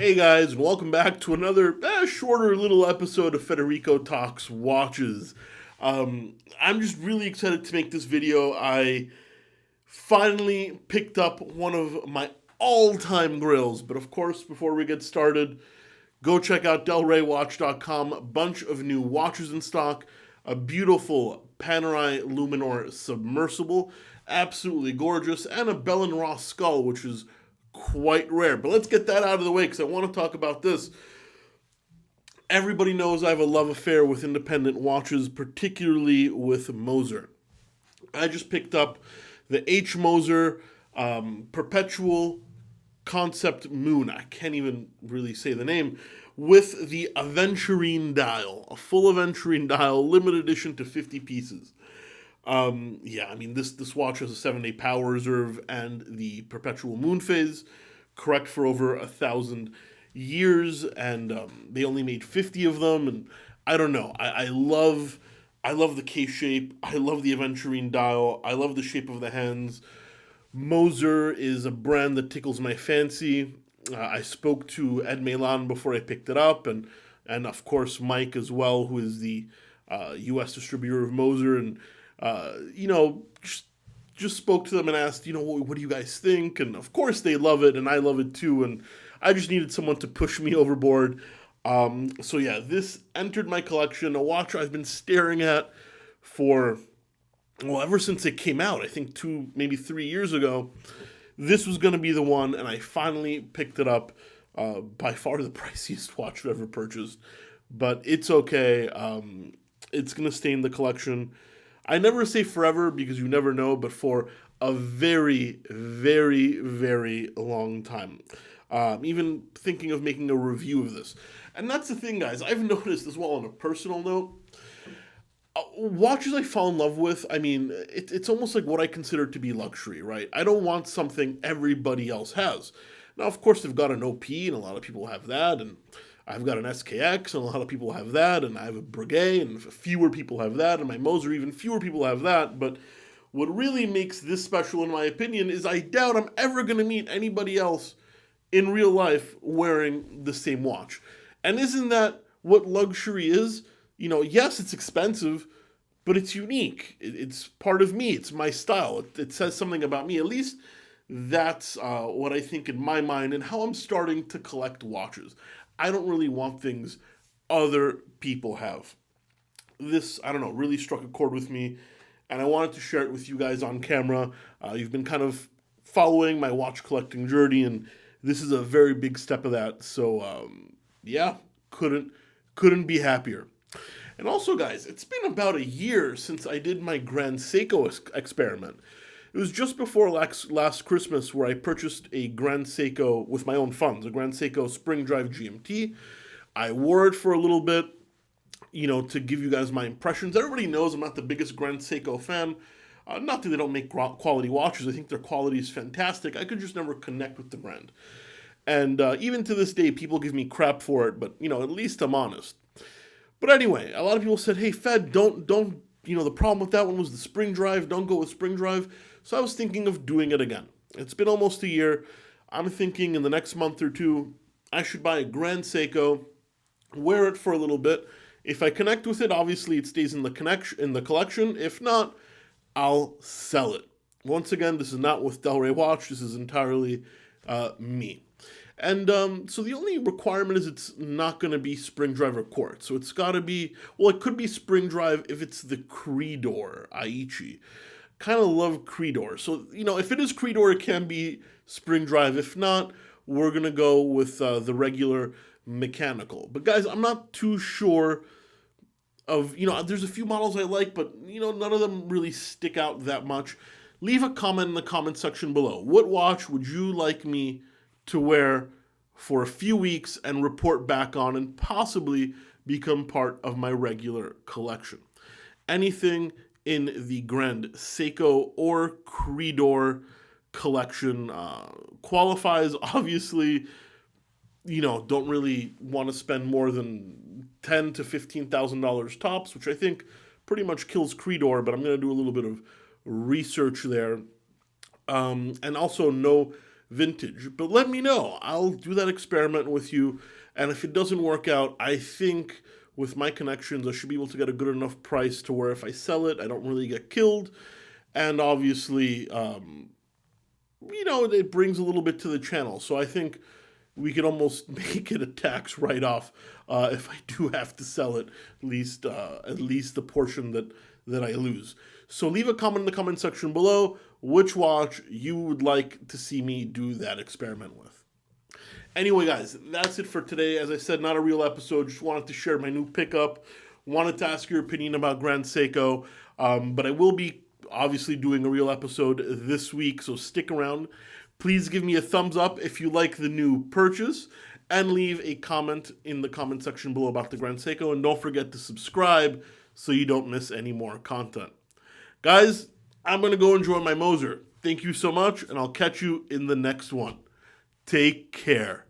Hey guys, and welcome back to another shorter little episode of Federico Talks Watches. I'm just really excited to make this video. I finally picked up one of my all-time grails, but of course, before we get started, go check out delraywatch.com. A bunch of new watches in stock, a beautiful Panerai Luminor submersible, absolutely gorgeous, and a Bell & Ross skull, which is quite rare. But let's get that out of the way because I want to talk about this. Everybody knows I have a love affair with independent watches, particularly with Moser. I just picked up the H Moser Perpetual Concept Moon. I can't even really say the name. With the aventurine dial, a full aventurine dial, limited edition to 50 pieces. This watch has a 7-day power reserve and the perpetual moon phase, correct for over 1,000 years, and they only made 50 of them. And I don't know. I love the case shape. I love the aventurine dial. I love the shape of the hands. Moser is a brand that tickles my fancy. I spoke to Ed Milan before I picked it up, and of course Mike as well, who is the U.S. distributor of Moser, and just spoke to them and asked, what do you guys think? And of course they love it, and I love it too, and I just needed someone to push me overboard. This entered my collection, a watch I've been staring at for, ever since it came out, I think 2, maybe 3 years ago. This was going to be the one, and I finally picked it up. By far the priciest watch I've ever purchased, but it's okay. It's going to stay in the collection. I never say forever because you never know, but for a very, very, very long time. Even thinking of making a review of this. And that's the thing, guys. I've noticed as well on a personal note. Watches I fall in love with, it's almost like what I consider to be luxury, right? I don't want something everybody else has. Now, of course, they've got an OP, and a lot of people have that, and I've got an SKX, and a lot of people have that, and I have a Breguet, and fewer people have that, and my Moser, even fewer people have that. But what really makes this special, in my opinion, is I doubt I'm ever going to meet anybody else in real life wearing the same watch. And isn't that what luxury is? Yes, it's expensive, but it's unique. It's part of me. It's my style. It says something about me. At least that's what I think in my mind and how I'm starting to collect watches. I don't really want things other people have. This, really struck a chord with me, and I wanted to share it with you guys on camera. You've been kind of following my watch collecting journey, and this is a very big step of that. So, couldn't be happier. And also, guys, it's been about a year since I did my Grand Seiko experiment. It was just before last Christmas where I purchased a Grand Seiko with my own funds, a Grand Seiko Spring Drive GMT. I wore it for a little bit, to give you guys my impressions. Everybody knows I'm not the biggest Grand Seiko fan. Not that they don't make quality watches. I think their quality is fantastic. I could just never connect with the brand. And even to this day, people give me crap for it, but, at least I'm honest. But anyway, a lot of people said, hey, Fed, don't, the problem with that one was the spring drive. Don't go with spring drive. So I was thinking of doing it again. It's been almost a year. I'm thinking in the next month or two, I should buy a Grand Seiko, wear it for a little bit. If I connect with it, obviously it stays in the collection. If not, I'll sell it. Once again, this is not with Delray Watch. This is entirely me. And so the only requirement is it's not going to be spring drive or quartz. So it's got to be, it could be spring drive if it's the Creedor Aichi. Kind of love Creedor. So, if it is Creedor, it can be spring drive. If not, we're going to go with the regular mechanical. But guys, I'm not too sure of, there's a few models I like, but, none of them really stick out that much. Leave a comment in the comment section below. What watch would you like me to wear for a few weeks and report back on and possibly become part of my regular collection? Anything in the Grand Seiko or Creedor collection qualifies. Obviously, don't really want to spend more than $10,000 to $15,000 tops, which I think pretty much kills Creedor, but I'm going to do a little bit of research there. And also no vintage. But let me know. I'll do that experiment with you. And if it doesn't work out, I think with my connections, I should be able to get a good enough price to where if I sell it, I don't really get killed. And obviously, it brings a little bit to the channel. So I think we could almost make it a tax write-off if I do have to sell it, at least the portion that I lose. So leave a comment in the comment section below which watch you would like to see me do that experiment with. Anyway, guys, that's it for today. As I said, not a real episode. Just wanted to share my new pickup. Wanted to ask your opinion about Grand Seiko. But I will be obviously doing a real episode this week, so stick around. Please give me a thumbs up if you like the new purchase, and leave a comment in the comment section below about the Grand Seiko. And don't forget to subscribe so you don't miss any more content. Guys, I'm going to go enjoy my Moser. Thank you so much, and I'll catch you in the next one. Take care.